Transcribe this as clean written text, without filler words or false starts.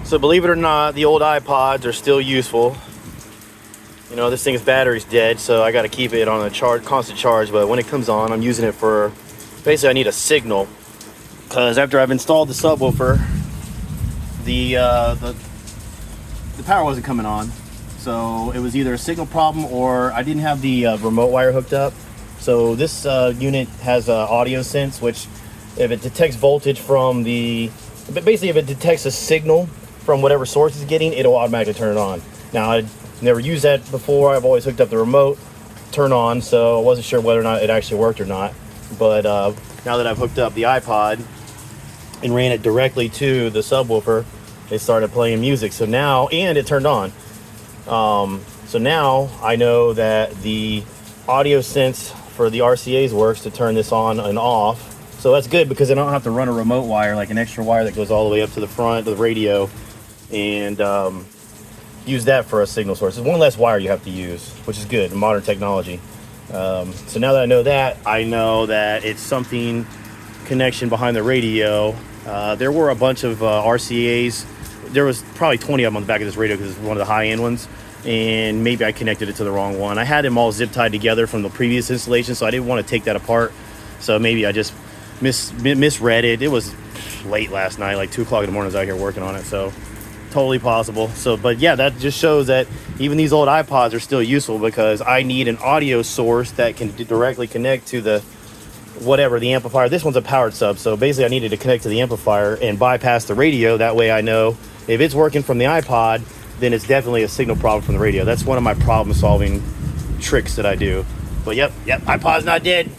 So believe it or not, the old iPods are still useful. You know, this thing's battery's dead, so I got to keep it on a constant charge. But when it comes on, I'm using it for, basically I need a signal. Because after I've installed the subwoofer, the power wasn't coming on. So it was either a signal problem or I didn't have the remote wire hooked up. So this unit has audio sense, which if it detects voltage from basically if it detects a signal from whatever source it's getting, it'll automatically turn it on. Now, I never used that before. I've always hooked up the remote, turn on, so I wasn't sure whether or not it actually worked or not. But now that I've hooked up the iPod and ran it directly to the subwoofer, it started playing music. So now, and it turned on. So now I know that the audio sense for the RCAs works to turn this on and off. So that's good because I don't have to run a remote wire, like an extra wire that goes all the way up to the front of the radio, and use that for a signal source. It's one less wire you have to use, which is good in modern technology. So now that I know that it's something connection behind the radio. There were a bunch of RCAs. There was probably 20 of them on the back of this radio because it's one of the high-end ones, and maybe I connected it to the wrong one. I had them all zip tied together from the previous installation, so I didn't want to take that apart. So maybe I just misread it. It was late last night, like 2 o'clock in the morning. I was out here working on it, so totally possible. So, but yeah, that just shows that even these old iPods are still useful because I need an audio source that can directly connect to the amplifier. This one's a powered sub, so basically I needed to connect to the amplifier and bypass the radio. That way I know if it's working from the iPod, then it's definitely a signal problem from the radio. That's one of my problem solving tricks that I do. But yep, iPod's not dead.